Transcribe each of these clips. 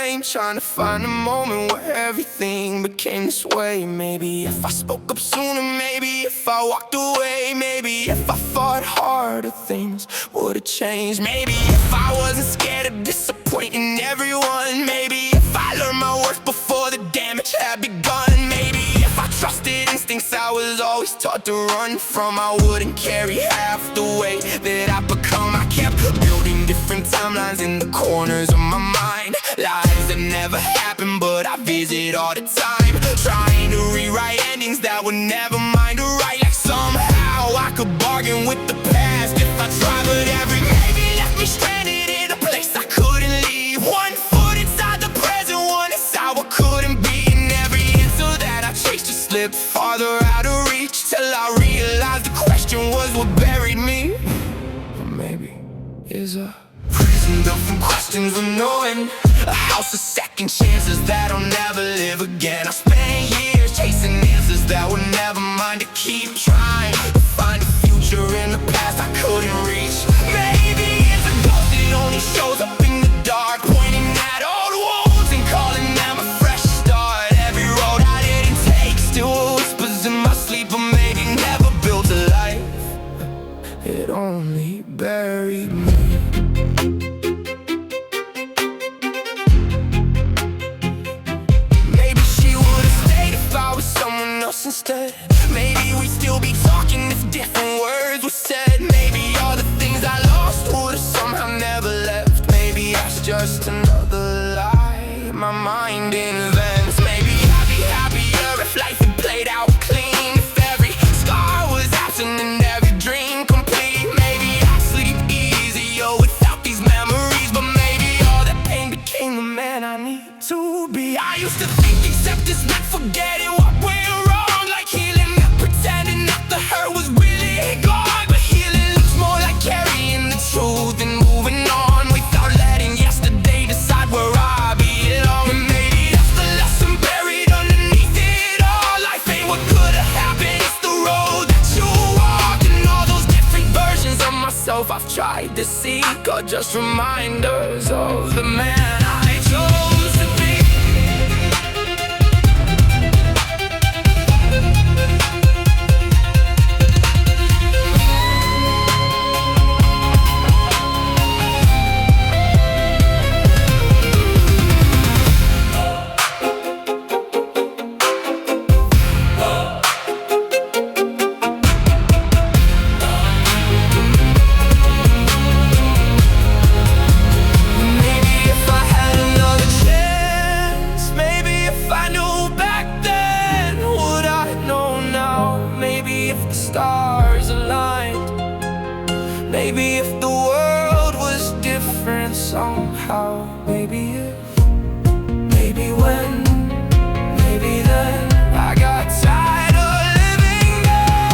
brain, trying to find a moment where everything became this way. Maybe if I spoke up sooner, maybe if I walked away, maybe if I fought harder, things would've changed. Maybe if I wasn't scared of disappointing everyone, maybe if I learned my worth before the damage had begun, maybe if I trusted instincts I was always taught to run from, I wouldn't carry half the weight that I've become. I kept building different timelines in the corners of my mind, lies that never happened but I visit all the time, trying to rewrite endings that were never mine to write. Like somehow I could bargain with the past if I tried, but every maybe left me stranded in a place I couldn't leave. One foot inside the present, one inside what couldn't be, and every answer that I chased just slipped farther out of reach, till I realized the question was what buried me. Or maybe is a prison built from questions with no end, a house of second chances that I'll never live again. I spent years chasing answers that were never mine to keep, trying to find a future in the past I couldn't reach. Maybe it's a ghost that only shows up in the dark, pointing at old wounds and calling them a fresh start. Every road I didn't take still whispers in my sleep, but maybe never built a life, it only buried me. Instead, maybe we'd still be talking if different words were said. Maybe all the things I lost would've somehow never left. Maybe that's just another lie my mind invents. Maybe I'd be happier if life had played out clean, if every scar was absent and every dream complete. Maybe I'd sleep easier without these memories, but maybe all that pain became the man I need to be. I used to think acceptance meant forgetting what went wrong, healing that pretending that the hurt was really gone. But healing looks more like carrying the truth and moving on without letting yesterday decide where I belong. And maybe that's the lesson buried underneath it all. Life ain't what could've happened, it's the road that you walked. And all those different versions of myself I've tried to seek are just reminders of the man I chose to be. Stars aligned, maybe if the world was different somehow, maybe if, maybe when, maybe then I got tired of living there.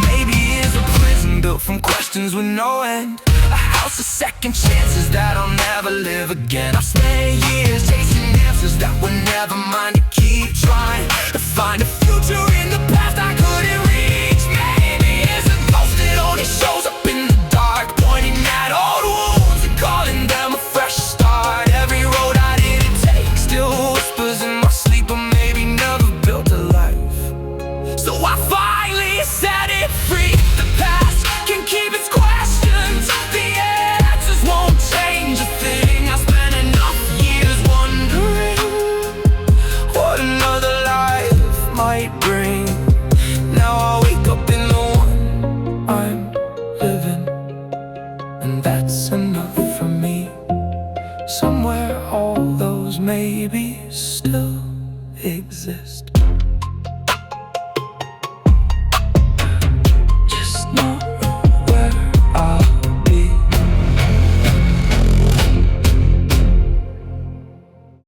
Maybe it's a prison built from questions with no end, a house of second chances that I'll never live again. I've spent years chasing answers that were never mine to keep, trying to find a future in the past I couldn't reach. Maybe it's a ghost that only shows up in the dark, pointing at old wounds and calling them a fresh start. Every road I didn't take still whispers in my sleep, but maybe never built a life. So I finally set it free. The past can keep its questions, the answers won't change a thing. I spent enough years wondering what another life might bring. Now I wake up in the one I'm living, and that's enough for me. Somewhere all those maybes still exist.